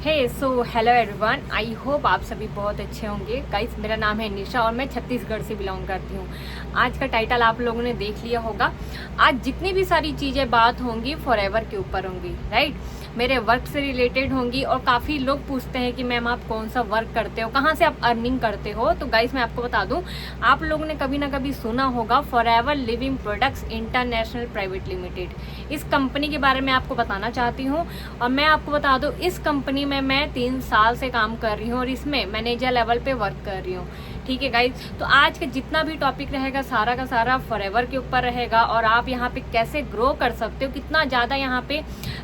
Hello everyone, I hope आप सभी बहुत अच्छे होंगे। गाइस, मेरा नाम है निशा और मैं छत्तीसगढ़ से बिलोंग करती हूँ। आज का टाइटल आप लोगों ने देख लिया होगा। आज जितनी भी सारी चीज़ें बात होंगी फॉरएवर के ऊपर होंगी, राइट। मेरे वर्क से रिलेटेड होंगी और काफ़ी लोग पूछते हैं कि मैम आप कौन सा वर्क करते हो, कहाँ से आप अर्निंग करते हो। तो गाइस मैं आपको बता दूँ, आप लोगों ने कभी ना कभी सुना होगा forever living products international private limited. इस कंपनी के बारे में आपको बताना चाहती हूँ और मैं आपको बता दूँ, इस कंपनी में मैं 3 साल से काम कर रही हूँ और इसमें मैनेजर लेवल पे वर्क कर रही हूँ। ठीक है गाइज, तो आज का जितना भी टॉपिक रहेगा सारा का सारा फॉरएवर के ऊपर रहेगा और आप यहाँ पे कैसे ग्रो कर सकते हो, कितना ज़्यादा यहाँ पे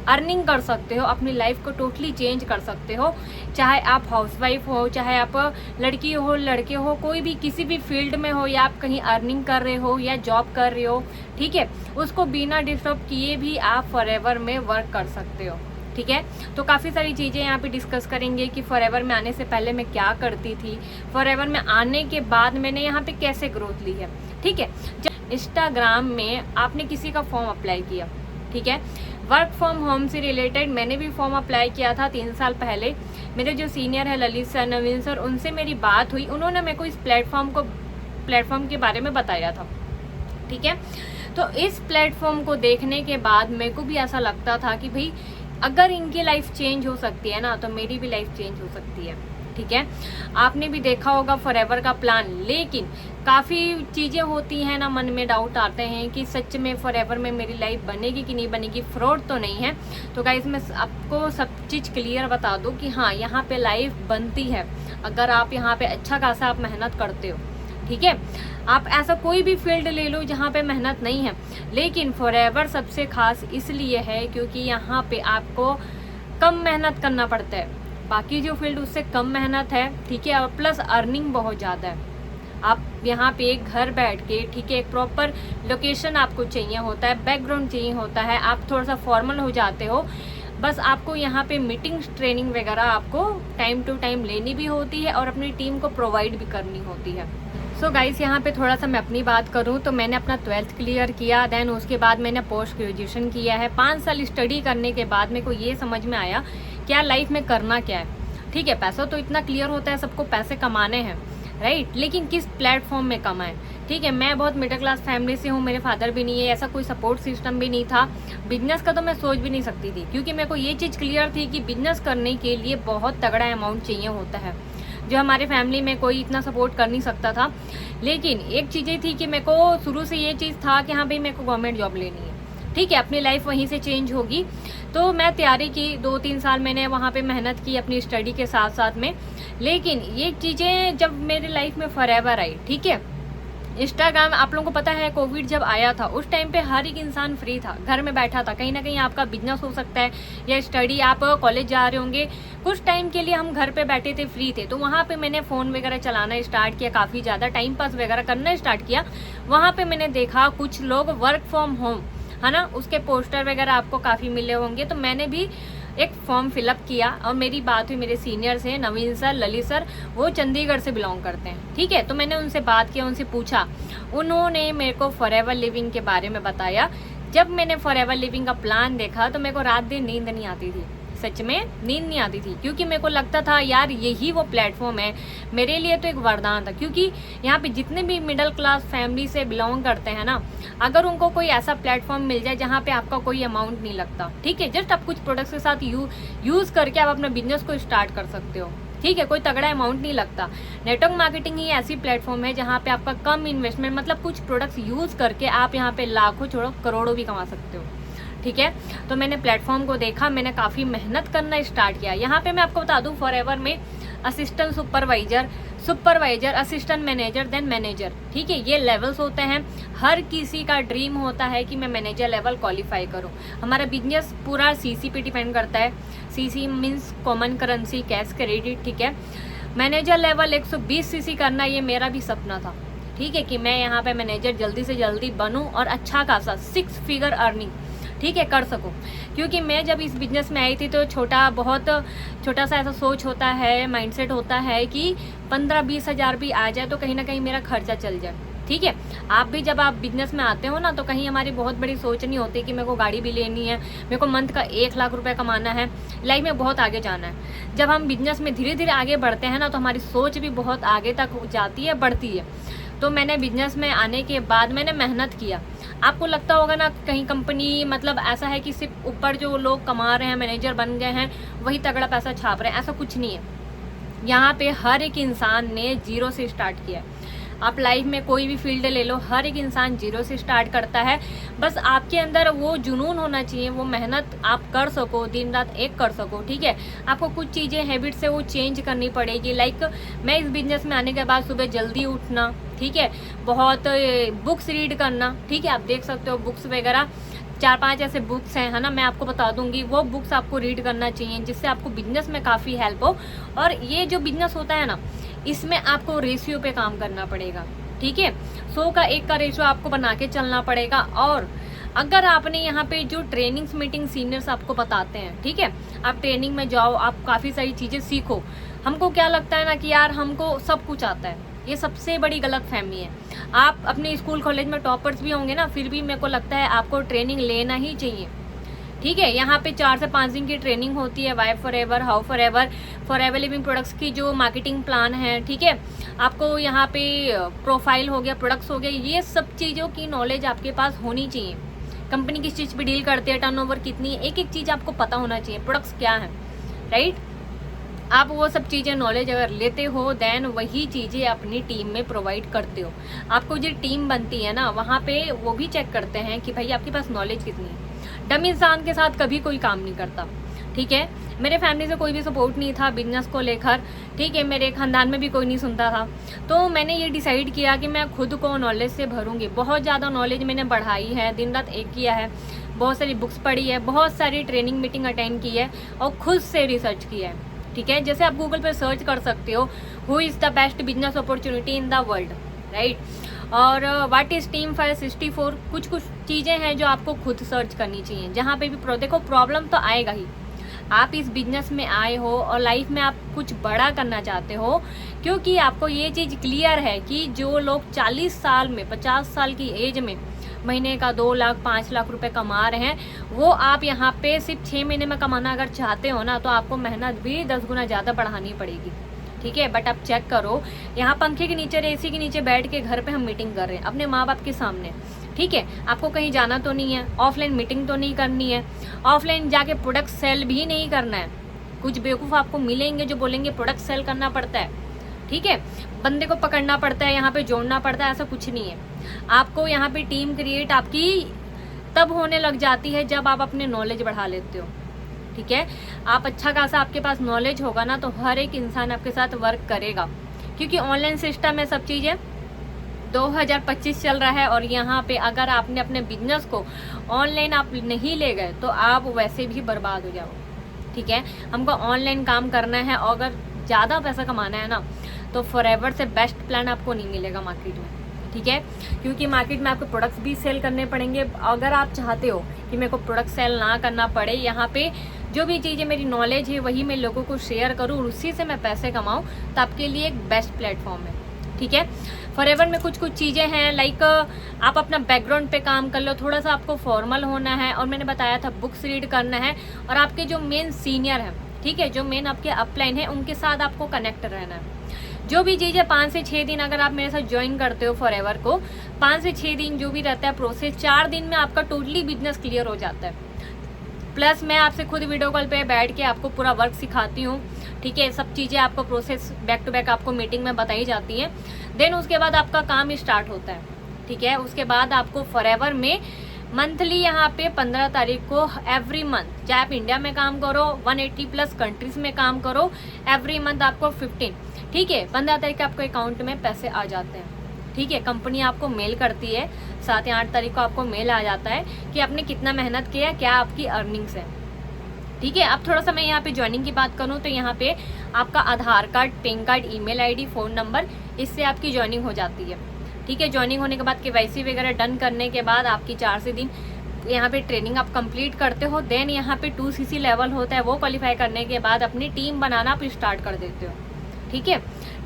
अर्निंग कर सकते हो, अपनी लाइफ को टोटली चेंज कर सकते हो। चाहे आप हाउसवाइफ हो, चाहे आप लड़की हो, लड़के हो, कोई भी किसी भी फील्ड में हो, या आप कहीं अर्निंग कर रहे हो या जॉब कर रहे हो, ठीक है, उसको बिना डिस्टर्ब किए भी आप फॉरएवर में वर्क कर सकते हो। ठीक है, तो काफ़ी सारी चीज़ें यहाँ पे डिस्कस करेंगे कि फॉरएवर में आने से पहले मैं क्या करती थी, फॉरएवर में आने के बाद मैंने यहाँ पे कैसे ग्रोथ ली है। ठीक है, जब इंस्टाग्राम में आपने किसी का फॉर्म अप्लाई किया, ठीक है, वर्क फ्रॉम होम से रिलेटेड मैंने भी फॉर्म अप्लाई किया था 3 साल पहले। मेरे जो सीनियर है ललित सर, नवीन सर, उनसे मेरी बात हुई, उन्होंने मेरे को इस प्लेटफॉर्म के बारे में बताया था। ठीक है, तो इस प्लेटफॉर्म को देखने के बाद मेरे को भी ऐसा लगता था कि भाई अगर इनकी लाइफ चेंज हो सकती है ना, तो मेरी भी लाइफ चेंज हो सकती है। ठीक है, आपने भी देखा होगा फॉरएवर का प्लान, लेकिन काफ़ी चीज़ें होती हैं ना, मन में डाउट आते हैं कि सच में फॉरएवर में मेरी लाइफ बनेगी कि नहीं बनेगी, फ्रॉड तो नहीं है। तो गाइस मैं आपको सब चीज़ क्लियर बता दूं कि हाँ, यहाँ पे लाइफ बनती है अगर आप यहाँ पे अच्छा खासा आप मेहनत करते हो। ठीक है, आप ऐसा कोई भी फील्ड ले लो जहाँ पे मेहनत नहीं है, लेकिन फॉरएवर सबसे खास इसलिए है क्योंकि यहाँ पे आपको कम मेहनत करना पड़ता है। बाकी जो फील्ड उससे कम मेहनत है, ठीक है, और प्लस अर्निंग बहुत ज़्यादा है। आप यहाँ पे एक घर बैठ के, ठीक है, एक प्रॉपर लोकेशन आपको चाहिए होता है, बैकग्राउंड चाहिए होता है, आप थोड़ा सा फॉर्मल हो जाते हो। बस आपको यहाँ पे मीटिंग्स, ट्रेनिंग वगैरह आपको टाइम टू टाइम लेनी भी होती है और अपनी टीम को प्रोवाइड भी करनी होती है। सो गाइस, यहाँ पे थोड़ा सा मैं अपनी बात करूँ तो मैंने अपना 12th क्लियर किया, देन उसके बाद मैंने पोस्ट ग्रेजुएशन किया है। 5 साल स्टडी करने के बाद मेरे को ये समझ में आया क्या लाइफ में करना क्या है। ठीक है, पैसा तो इतना क्लियर होता है, सबको पैसे कमाने हैं, राइट, लेकिन किस प्लेटफॉर्म में कमाएं। ठीक है, मैं बहुत मिडिल क्लास फैमिली से हूँ, मेरे फादर भी नहीं है, ऐसा कोई सपोर्ट सिस्टम भी नहीं था। बिजनेस का तो मैं सोच भी नहीं सकती थी क्योंकि मेरे को ये चीज़ क्लियर थी कि बिजनेस करने के लिए बहुत तगड़ा अमाउंट चाहिए होता है, जो हमारे फैमिली में कोई इतना सपोर्ट कर नहीं सकता था। लेकिन एक चीज़ें थी कि मेरे को शुरू से ये चीज़ था कि हाँ भाई मेरे को गवर्नमेंट जॉब लेनी है। ठीक है, अपनी लाइफ वहीं से चेंज होगी। तो मैं तैयारी की, 2-3 साल मैंने वहाँ पे मेहनत की अपनी स्टडी के साथ साथ में। लेकिन ये चीज़ें जब मेरी लाइफ में फॉरएवर आई, ठीक है, इंस्टाग्राम, आप लोगों को पता है कोविड जब आया था उस टाइम पे हर एक इंसान फ्री था, घर में बैठा था। कहीं ना कहीं आपका बिजनेस हो सकता है या स्टडी, आप कॉलेज जा रहे होंगे, कुछ टाइम के लिए हम घर पे बैठे थे, फ्री थे। तो वहाँ पे मैंने फ़ोन वगैरह चलाना स्टार्ट किया, काफ़ी ज़्यादा टाइम पास वगैरह करना स्टार्ट किया। वहाँ पे मैंने देखा कुछ लोग वर्क फ्रॉम होम, है ना, उसके पोस्टर वगैरह आपको काफ़ी मिले होंगे। तो मैंने भी एक फॉर्म फिलअप किया और मेरी बात हुई मेरे सीनियर से, नवीन सर, ललित सर, वो चंडीगढ़ से बिलोंग करते हैं। ठीक है, तो मैंने उनसे बात किया, उनसे पूछा, उन्होंने मेरे को फॉरएवर लिविंग के बारे में बताया। जब मैंने फॉरएवर लिविंग का प्लान देखा तो मेरे को रात दिन नींद नहीं आती थी, सच में नींद नहीं आती थी, क्योंकि मेरे को लगता था यार यही वो प्लेटफॉर्म है मेरे लिए, तो एक वरदान था। क्योंकि यहाँ पे जितने भी मिडिल क्लास फैमिली से बिलोंग करते हैं ना, अगर उनको कोई ऐसा प्लेटफॉर्म मिल जाए जहाँ पे आपका कोई अमाउंट नहीं लगता, ठीक है, जस्ट आप कुछ प्रोडक्ट्स के साथ यूज़ करके आप अपना बिजनेस को स्टार्ट कर सकते हो। ठीक है, कोई तगड़ा अमाउंट नहीं लगता। नेटवर्क मार्केटिंग ही ऐसी प्लेटफॉर्म है जहाँ पे आपका कम इन्वेस्टमेंट, मतलब कुछ प्रोडक्ट्स यूज़ करके आप यहाँ पे लाखों छोड़ो करोड़ों भी कमा सकते हो। ठीक है, तो मैंने प्लेटफॉर्म को देखा, मैंने काफ़ी मेहनत करना स्टार्ट किया। यहाँ पे मैं आपको बता दूँ फॉरएवर में assistant supervisor, assistant manager, then manager. ठीक है, ये लेवल्स होते हैं। हर किसी का ड्रीम होता है कि मैं मैनेजर लेवल क्वालिफाई करूँ। हमारा बिजनेस पूरा सीसी पे डिपेंड करता है। CC means common currency, cash credit. ठीक है, मैनेजर लेवल 120 सीसी करना ये मेरा भी सपना था। ठीक है, कि मैं यहाँ पे मैनेजर जल्दी से जल्दी बनूँ और अच्छा खासा 6 फिगर अर्निंग, ठीक है, कर सकूं। क्योंकि मैं जब इस बिजनेस में आई थी तो बहुत छोटा सा ऐसा सोच होता है, माइंडसेट होता है कि 15-20 हज़ार भी आ जाए तो कहीं ना कहीं मेरा खर्चा चल जाए। ठीक है। आप भी जब आप बिजनेस में आते हो ना, तो कहीं हमारी बहुत बड़ी सोच नहीं होती कि मेरे को गाड़ी भी लेनी है, मेरे को मंथ का 1 लाख रुपए कमाना है, लाइफ में बहुत आगे जाना है। जब हम बिजनेस में धीरे धीरे आगे बढ़ते हैं ना, तो हमारी सोच भी बहुत आगे तक जाती है, बढ़ती है। तो मैंने बिजनेस में आने के बाद मैंने मेहनत किया। आपको लगता होगा ना कहीं कंपनी मतलब ऐसा है कि सिर्फ ऊपर जो लोग कमा रहे हैं, मैनेजर बन गए हैं, वही तगड़ा पैसा छाप रहे हैं, ऐसा कुछ नहीं है। यहाँ पे हर एक इंसान ने जीरो से स्टार्ट किया है। आप लाइफ में कोई भी फील्ड ले लो, हर एक इंसान जीरो से स्टार्ट करता है। बस आपके अंदर वो जुनून होना चाहिए, वो मेहनत आप कर सको, दिन रात एक कर सको, ठीक है। आपको कुछ चीज़ें हैबिट से वो चेंज करनी पड़ेगी। लाइक मैं इस बिजनेस में आने के बाद सुबह जल्दी उठना, ठीक है, बहुत बुक्स रीड करना, ठीक है। आप देख सकते हो बुक्स वगैरह 4-5 ऐसे बुक्स हैं, है ना, मैं आपको बता दूंगी, वो बुक्स आपको रीड करना चाहिए, जिससे आपको बिजनेस में काफ़ी हेल्प हो। और ये जो बिजनेस होता है ना, इसमें आपको रेशियो पे काम करना पड़ेगा, ठीक है। 100 का 1 का रेशियो आपको बना के चलना पड़ेगा। और अगर आपने यहाँ पे जो ट्रेनिंग्स मीटिंग सीनियर्स आपको बताते हैं, ठीक है, आप ट्रेनिंग में जाओ, आप काफ़ी सारी चीज़ें सीखो। हमको क्या लगता है ना कि यार हमको सब कुछ आता है, ये सबसे बड़ी गलत फहमी है। आप अपने स्कूल कॉलेज में टॉपर्स भी होंगे ना, फिर भी मेरे को लगता है आपको ट्रेनिंग लेना ही चाहिए, ठीक है। यहाँ पे 4 से 5 दिन की ट्रेनिंग होती है, why forever, how forever living products की जो मार्केटिंग प्लान है, ठीक है। आपको यहाँ पे प्रोफाइल हो गया, प्रोडक्ट्स हो गए, ये सब चीज़ों की नॉलेज आपके पास होनी चाहिए। कंपनी किस चीज़ पे डील करती है, टर्नओवर कितनी है, एक एक चीज़ आपको पता होना चाहिए, प्रोडक्ट्स क्या है, राइट। आप वो सब चीज़ें नॉलेज अगर लेते हो, देन वही चीज़ें अपनी टीम में प्रोवाइड करते हो। आपको जो टीम बनती है ना, वहाँ पे वो भी चेक करते हैं कि भाई आपके पास नॉलेज कितनी है। डम इंसान के साथ कभी कोई काम नहीं करता, ठीक है। मेरे फैमिली से कोई भी सपोर्ट नहीं था बिजनेस को लेकर, ठीक है, मेरे खानदान में भी कोई नहीं सुनता था। तो मैंने ये डिसाइड किया कि मैं खुद को नॉलेज से भरूंगी। बहुत ज़्यादा नॉलेज मैंने बढ़ाई है, दिन रात एक किया है, बहुत सारी बुक्स पढ़ी है, बहुत सारी ट्रेनिंग मीटिंग अटेंड की है और खुद से रिसर्च किया है, ठीक है। जैसे आप गूगल पर सर्च कर सकते हो, who is the best business opportunity in the world, right, और व्हाट इज टीम 564, कुछ कुछ चीज़ें हैं जो आपको खुद सर्च करनी चाहिए। जहाँ पे भी देखो प्रॉब्लम तो आएगा ही। आप इस बिजनेस में आए हो और लाइफ में आप कुछ बड़ा करना चाहते हो, क्योंकि आपको ये चीज़ क्लियर है कि जो लोग 40 साल में, 50 साल की एज में महीने का 2 लाख 5 लाख रुपए कमा रहे हैं, वो आप यहाँ पे सिर्फ 6 महीने में कमाना अगर चाहते हो ना, तो आपको मेहनत भी 10 गुना ज़्यादा बढ़ानी पड़ेगी, ठीक है। बट आप चेक करो, यहाँ पंखे के नीचे, एसी के नीचे बैठ के घर पे हम मीटिंग कर रहे हैं अपने माँ बाप के सामने, ठीक है। आपको कहीं जाना तो नहीं है, ऑफलाइन मीटिंग तो नहीं करनी है, ऑफलाइन जाके प्रोडक्ट सेल भी नहीं करना है। कुछ बेवकूफ़ आपको मिलेंगे जो बोलेंगे प्रोडक्ट सेल करना पड़ता है, ठीक है, बंदे को पकड़ना पड़ता है, यहाँ पे जोड़ना पड़ता है, ऐसा कुछ नहीं है। आपको यहाँ पे टीम क्रिएट आपकी तब होने लग जाती है जब आप अपने नॉलेज बढ़ा लेते हो, ठीक है। आप अच्छा खासा आपके पास नॉलेज होगा ना, तो हर एक इंसान आपके साथ वर्क करेगा, क्योंकि ऑनलाइन सिस्टम है, सब चीज़ें 2025 चल रहा है। और यहाँ पे अगर आपने अपने बिजनेस को ऑनलाइन आप नहीं ले गए तो आप वैसे भी बर्बाद हो जाओ, ठीक है। हमको ऑनलाइन काम करना है और अगर ज़्यादा पैसा कमाना है ना, तो फॉरएवर से बेस्ट प्लान आपको नहीं मिलेगा मार्केट में, ठीक है। क्योंकि मार्केट में आपको प्रोडक्ट्स भी सेल करने पड़ेंगे। अगर आप चाहते हो कि मेरे को प्रोडक्ट सेल ना करना पड़े, यहाँ पे जो भी चीज़ें मेरी नॉलेज है वही मैं लोगों को शेयर करूँ और उसी से मैं पैसे कमाऊँ, तो आपके लिए एक बेस्ट प्लेटफॉर्म है, ठीक है। फॉरएवर में कुछ कुछ चीज़ें हैं, लाइक आप अपना बैकग्राउंड पे काम कर लो, थोड़ा सा आपको फॉर्मल होना है, और मैंने बताया था बुक्स रीड करना है, और आपके जो मेन सीनियर हैं, ठीक है, जो मेन आपके अपलाइन है, उनके साथ आपको कनेक्ट रहना है। जो भी चीज़ें 5 से 6 दिन अगर आप मेरे साथ ज्वाइन करते हो फॉरएवर को, 5 से 6 दिन जो भी रहता है प्रोसेस, 4 दिन में आपका टोटली बिजनेस क्लियर हो जाता है। प्लस मैं आपसे खुद वीडियो कॉल पे बैठ के आपको पूरा वर्क सिखाती हूँ, ठीक है। सब चीज़ें आपको प्रोसेस बैक टू बैक आपको मीटिंग में बताई जाती हैं। देन उसके बाद आपका काम स्टार्ट होता है, ठीक है। उसके बाद आपको फॉरएवर में मंथली यहाँ पे 15 तारीख को एवरी मंथ, चाहे आप इंडिया में काम करो, 180+ कंट्रीज में काम करो, एवरी मंथ आपको 15, ठीक है, 15 तारीख के आपको अकाउंट में पैसे आ जाते हैं, ठीक है। कंपनी आपको मेल करती है, 7 या 8 तारीख को आपको मेल आ जाता है कि आपने कितना मेहनत किया, क्या आपकी अर्निंग्स है, ठीक है। अब थोड़ा सा मैं यहाँ पे ज्वाइनिंग की बात करूँ तो यहाँ पे आपका Aadhaar card, PAN card, email ID, phone number, इससे आपकी ज्वाइनिंग हो जाती है, ठीक है। ज्वाइनिंग होने के बाद केवाईसी वगैरह डन करने के बाद आपकी 4 से दिन यहाँ पे ट्रेनिंग आप कंप्लीट करते हो। देन यहाँ पे 2cc लेवल होता है, वो क्वालिफाई करने के बाद अपनी टीम बनाना आप स्टार्ट कर देते हो, ठीक है।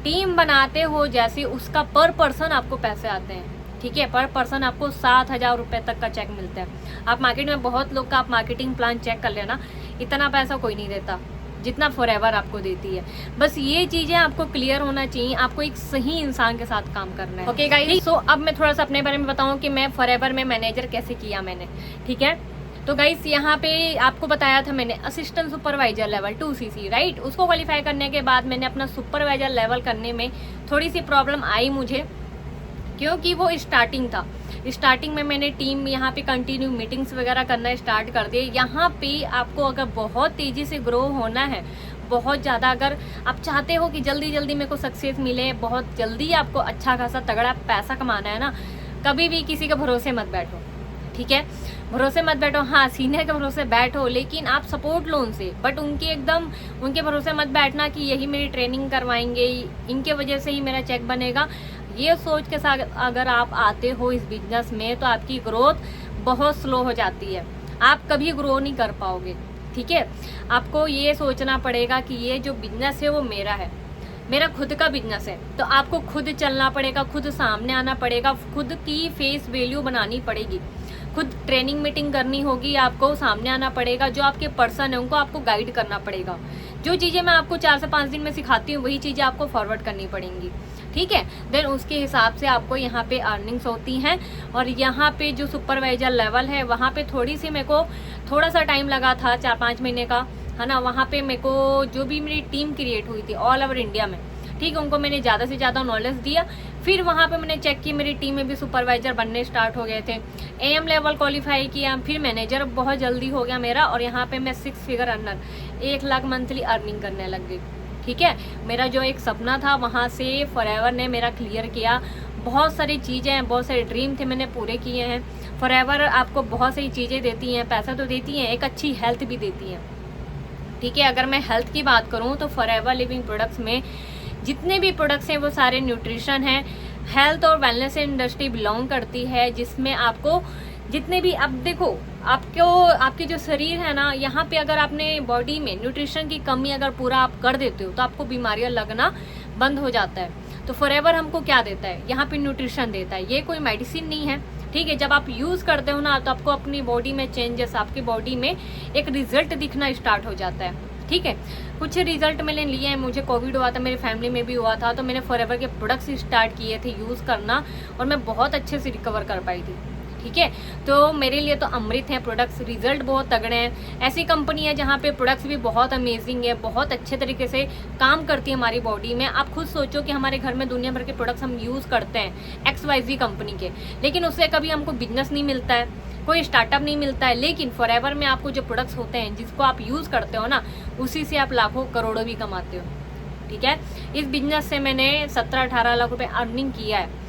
टीम बनाते हो जैसे उसका पर पर्सन आपको पैसे आते हैं, ठीक है। पर पर्सन आपको 7,000 रुपये तक का चेक मिलता है। आप मार्केट में बहुत लोग का आप मार्केटिंग प्लान चेक कर लेना, इतना पैसा कोई नहीं देता जितना फॉरएवर आपको देती है। बस ये चीज़ें आपको क्लियर होना चाहिए, आपको एक सही इंसान के साथ काम करना है। ओके गाइस, सो अब मैं थोड़ा सा अपने बारे में बताऊं कि मैं फॉरएवर में मैनेजर कैसे किया मैंने, ठीक है। तो गाइस यहाँ पे आपको बताया था मैंने assistant supervisor level 2cc, right. उसको क्वालिफाई करने के बाद मैंने अपना सुपरवाइजर लेवल करने में थोड़ी सी प्रॉब्लम आई मुझे, क्योंकि वो स्टार्टिंग था। स्टार्टिंग में मैंने टीम यहाँ पे कंटिन्यू मीटिंग्स वगैरह करना स्टार्ट कर दिए। यहाँ पे आपको अगर बहुत तेज़ी से ग्रो होना है, बहुत ज़्यादा अगर आप चाहते हो कि जल्दी जल्दी मेरे को सक्सेस मिले, बहुत जल्दी आपको अच्छा खासा तगड़ा पैसा कमाना है ना, कभी भी किसी के भरोसे मत बैठो, ठीक है। भरोसे मत बैठो, हाँ सीनियर के भरोसे बैठो, लेकिन आप सपोर्ट लो उनसे, बट उनके भरोसे मत बैठना कि यही मेरी ट्रेनिंग करवाएंगे, इनके वजह से ही मेरा चेक बनेगा। ये सोच के साथ अगर आप आते हो इस बिजनेस में तो आपकी ग्रोथ बहुत स्लो हो जाती है, आप कभी ग्रो नहीं कर पाओगे, ठीक है। आपको ये सोचना पड़ेगा कि ये जो बिजनेस है वो मेरा है, मेरा खुद का बिजनेस है। तो आपको खुद चलना पड़ेगा, खुद सामने आना पड़ेगा, खुद की फेस वैल्यू बनानी पड़ेगी, खुद ट्रेनिंग मीटिंग करनी होगी, आपको सामने आना पड़ेगा। जो आपके पर्सन है उनको आपको गाइड करना पड़ेगा। जो चीज़ें मैं आपको 4 से 5 दिन में सिखाती हूँ वही चीज़ें आपको फॉरवर्ड करनी पड़ेंगी, ठीक है। देन उसके हिसाब से आपको यहाँ पे अर्निंग्स होती हैं। और यहाँ पे जो सुपरवाइजर लेवल है वहाँ पे थोड़ी सी मेरे को थोड़ा सा टाइम लगा था, 4-5 महीने का, है ना। वहाँ पे मेरे को जो भी मेरी टीम क्रिएट हुई थी ऑल ओवर इंडिया में, ठीक है, उनको मैंने ज़्यादा से ज़्यादा नॉलेज दिया। फिर वहाँ पे मैंने चेक किया मेरी टीम में भी सुपरवाइजर बनने स्टार्ट हो गए थे, AM लेवल क्वालिफाई किया, फिर मैनेजर बहुत जल्दी हो गया मेरा। और यहाँ पे मैं 6 figure earner 1 lakh monthly earning करने लग गई, ठीक है। मेरा जो एक सपना था वहाँ से फॉरएवर ने मेरा क्लियर किया। बहुत सारी चीज़ें, बहुत सारे ड्रीम थे मैंने पूरे किए हैं। फॉरएवर आपको बहुत सारी चीज़ें देती हैं, पैसा तो देती हैं, एक अच्छी हेल्थ भी देती हैं, ठीक है। अगर मैं हेल्थ की बात करूँ तो फॉरएवर लिविंग प्रोडक्ट्स में जितने भी प्रोडक्ट्स हैं वो सारे न्यूट्रिशन हैं, हेल्थ और वेलनेस इंडस्ट्री बिलोंग करती है, जिसमें आपको जितने भी, अब देखो आपके जो शरीर है ना, यहाँ पे अगर आपने बॉडी में न्यूट्रिशन की कमी अगर पूरा आप कर देते हो तो आपको बीमारियां लगना बंद हो जाता है। तो फॉरएवर हमको क्या देता है, यहाँ पे न्यूट्रिशन देता है, ये कोई मेडिसिन नहीं है, ठीक है। जब आप यूज़ करते हो ना तो आपको अपनी बॉडी में चेंजेस, आपकी बॉडी में एक रिजल्ट दिखना स्टार्ट हो जाता है, ठीक है। कुछ रिजल्ट मैंने लिए हैं, मुझे कोविड हुआ था, मेरी फैमिली में भी हुआ था, तो मैंने फॉरएवर के प्रोडक्ट्स स्टार्ट किए थे यूज़ करना और मैं बहुत अच्छे से रिकवर कर पाई थी, ठीक है। तो मेरे लिए तो अमृत हैं प्रोडक्ट्स, रिजल्ट बहुत तगड़े हैं। ऐसी कंपनी है जहाँ पे प्रोडक्ट्स भी बहुत अमेजिंग है, बहुत अच्छे तरीके से काम करती है हमारी बॉडी में। आप खुद सोचो कि हमारे घर में दुनिया भर के प्रोडक्ट्स हम यूज़ करते हैं XYZ कंपनी के, लेकिन उससे कभी हमको बिजनेस नहीं मिलता है, कोई स्टार्टअप नहीं मिलता है। लेकिन फॉरएवर में आपको जो प्रोडक्ट्स होते हैं जिसको आप यूज़ करते हो ना, उसी से आप लाखों करोड़ों भी कमाते हो, ठीक है। इस बिजनेस से मैंने 17-18 लाख रुपए अर्निंग किया है,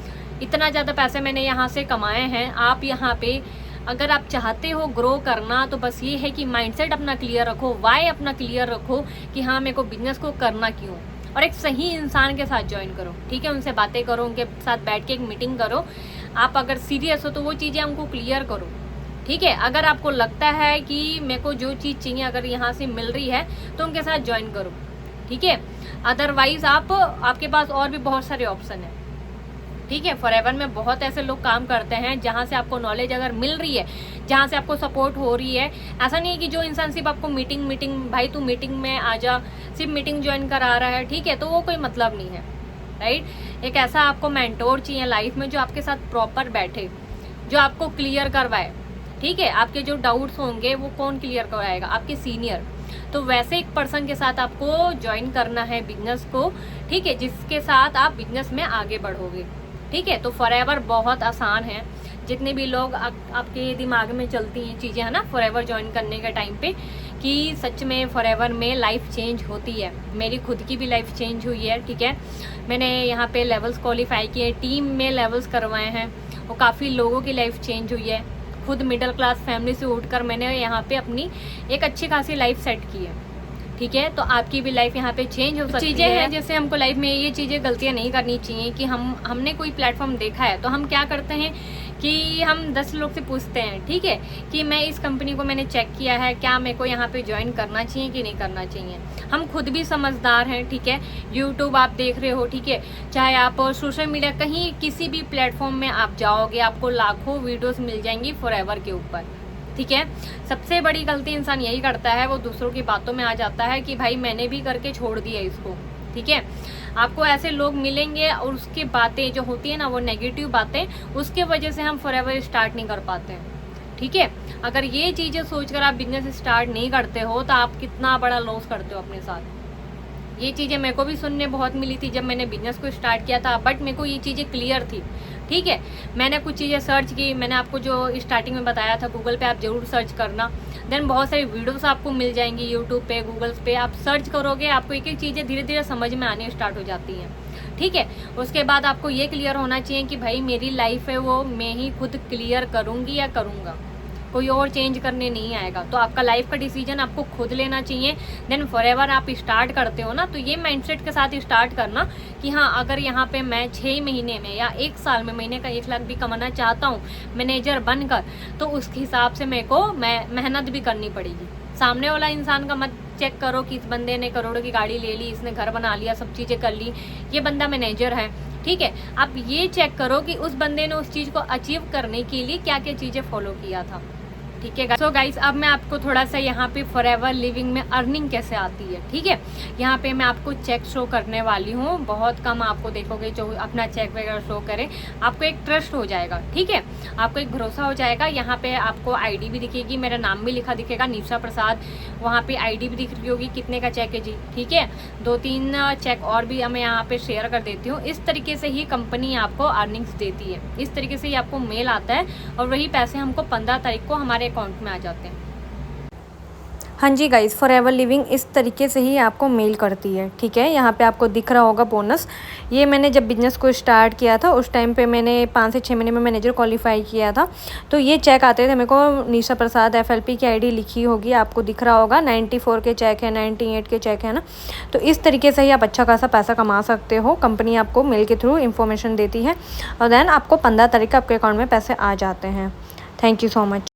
इतना ज़्यादा पैसे मैंने यहाँ से कमाए हैं। आप यहाँ पे अगर आप चाहते हो ग्रो करना तो बस ये है कि माइंडसेट अपना क्लियर रखो, वाई अपना क्लियर रखो कि हाँ मेरे को बिजनेस को करना क्यों, और एक सही इंसान के साथ ज्वाइन करो, ठीक है। उनसे बातें करो, उनके साथ बैठ के एक मीटिंग करो। आप अगर सीरियस हो तो वो चीज़ें हमको क्लियर करो, ठीक है। अगर आपको लगता है कि मेरे को जो चीज़ चाहिए अगर यहाँ से मिल रही है तो उनके साथ ज्वाइन करो, ठीक है। अदरवाइज आपके पास और भी बहुत सारे ऑप्शन है, ठीक है। फॉरएवर में बहुत ऐसे लोग काम करते हैं जहाँ से आपको नॉलेज अगर मिल रही है, जहाँ से आपको सपोर्ट हो रही है। ऐसा नहीं है कि जो इंसान सिर्फ आपको मीटिंग भाई तू मीटिंग में आ जा, सिर्फ मीटिंग ज्वाइन करा रहा है, ठीक है, तो वो कोई मतलब नहीं है, राइट। एक ऐसा आपको मेंटोर चाहिए लाइफ में जो आपके साथ प्रॉपर बैठे, जो आपको क्लियर करवाए, ठीक है। आपके जो डाउट्स होंगे वो कौन क्लियर करवाएगा, आपके सीनियर। तो वैसे एक पर्सन के साथ आपको ज्वाइन करना है बिजनेस को, ठीक है, जिसके साथ आप बिजनेस में आगे बढ़ोगे, ठीक है। तो फॉरएवर बहुत आसान है। जितने भी लोग आपके दिमाग में चलती हैं चीज़ें, है ना, फॉरएवर ज्वाइन करने के टाइम पे, कि सच में फॉरएवर में लाइफ चेंज होती है। मेरी खुद की भी लाइफ चेंज हुई है, ठीक है। मैंने यहाँ पे लेवल्स क्वालिफाई किए, टीम में लेवल्स करवाए हैं, और काफ़ी लोगों की लाइफ चेंज हुई है। खुद मिडिल क्लास फैमिली से उठकर मैंने यहाँ पे अपनी एक अच्छी खासी लाइफ सेट की है, ठीक है। तो आपकी भी लाइफ यहाँ पे चेंज हो सकती है। चीज़ें हैं जैसे हमको लाइफ में ये चीज़ें गलतियाँ नहीं करनी चाहिए कि हमने कोई प्लेटफॉर्म देखा है तो हम क्या करते हैं कि हम 10 लोग से पूछते हैं, ठीक है, कि मैं इस कंपनी को मैंने चेक किया है, क्या मेरे को यहाँ पे ज्वाइन करना चाहिए कि नहीं करना चाहिए। हम खुद भी समझदार हैं, ठीक है। यूट्यूब आप देख रहे हो, ठीक है, चाहे आप सोशल मीडिया कहीं किसी भी प्लेटफॉर्म में आप जाओगे, आपको लाखों वीडियोस मिल जाएंगी फॉरएवर के ऊपर, ठीक है। सबसे बड़ी गलती इंसान यही करता है, वो दूसरों की बातों में आ जाता है कि भाई मैंने भी करके छोड़ दिया इसको, ठीक है। आपको ऐसे लोग मिलेंगे और उसकी बातें जो होती है ना, वो नेगेटिव बातें, उसके वजह से हम फॉरएवर स्टार्ट नहीं कर पाते हैं, ठीक है। अगर ये चीज़ें सोचकर आप बिजनेस स्टार्ट नहीं करते हो तो आप कितना बड़ा लॉस करते हो अपने साथ। ये चीज़ें मेरे को भी सुनने बहुत मिली थी जब मैंने बिजनेस को स्टार्ट किया था, बट मेरे को ये चीज़ें क्लियर थी, ठीक है। मैंने कुछ चीज़ें सर्च की, मैंने आपको जो स्टार्टिंग में बताया था, गूगल पे आप जरूर सर्च करना। देन बहुत सारी वीडियोस आपको मिल जाएंगी यूट्यूब पे, गूगल पे आप सर्च करोगे, आपको एक एक चीज़ें धीरे धीरे समझ में आने स्टार्ट हो जाती हैं, ठीक है। उसके बाद आपको ये क्लियर होना चाहिए कि भाई मेरी लाइफ है वो मैं ही खुद क्लियर करूँगी या करूँगा, कोई और चेंज करने नहीं आएगा। तो आपका लाइफ का डिसीजन आपको खुद लेना चाहिए। देन फॉरएवर आप स्टार्ट करते हो ना, तो ये माइंडसेट के साथ स्टार्ट करना कि हाँ, अगर यहाँ पे मैं 6 महीने में या 1 साल में महीने का 1 लाख भी कमाना चाहता हूँ मैनेजर बनकर, तो उसके हिसाब से मेरे को मेहनत भी करनी पड़ेगी। सामने वाला इंसान का मत चेक करो कि इस बंदे ने करोड़ों की गाड़ी ले ली, इसने घर बना लिया, सब चीज़ें कर ली, ये बंदा मैनेजर है, ठीक है। आप ये चेक करो कि उस बंदे ने उस चीज़ को अचीव करने के लिए क्या क्या चीज़ें फॉलो किया था, ठीक है। सो गाइस, अब मैं आपको थोड़ा सा यहाँ पे फॉरएवर लिविंग में अर्निंग कैसे आती है, ठीक है। यहाँ पे मैं आपको चेक शो करने वाली हूँ, बहुत कम आपको देखोगे जो अपना चेक वगैरह शो करे, आपको एक ट्रस्ट हो जाएगा, ठीक है, आपको एक भरोसा हो जाएगा। यहाँ पे आपको आईडी भी दिखेगी, मेरा नाम भी लिखा दिखेगा, निशा प्रसाद, वहाँ पे आईडी भी दिख रही होगी, कितने का चेक है जी, ठीक है। 2-3 चेक और भी मैं यहाँ पे शेयर कर देती हूँ। इस तरीके से ही कंपनी आपको अर्निंग्स देती है, इस तरीके से ही आपको मेल आता है और वही पैसे हमको 15 तारीख को हमारे अकाउंट में आ जाते हैं। हाँ जी गाइस, फॉरएवर लिविंग इस तरीके से ही आपको मेल करती है, ठीक है। यहाँ पे आपको दिख रहा होगा बोनस। ये मैंने जब बिजनेस को स्टार्ट किया था उस टाइम पे मैंने 5 से 6 महीने में मैनेजर क्वालिफाई किया था, तो ये चेक आते थे मेरे को। निशा प्रसाद FLP की आईडी लिखी होगी, आपको दिख रहा होगा। 94 के चेक है, 98 के चेक है ना। तो इस तरीके से ही आप अच्छा खासा पैसा कमा सकते हो। कंपनी आपको मेल के थ्रू इन्फॉर्मेशन देती है और देन आपको 15 तारीख को आपके अकाउंट में पैसे आ जाते हैं। Thank you so much.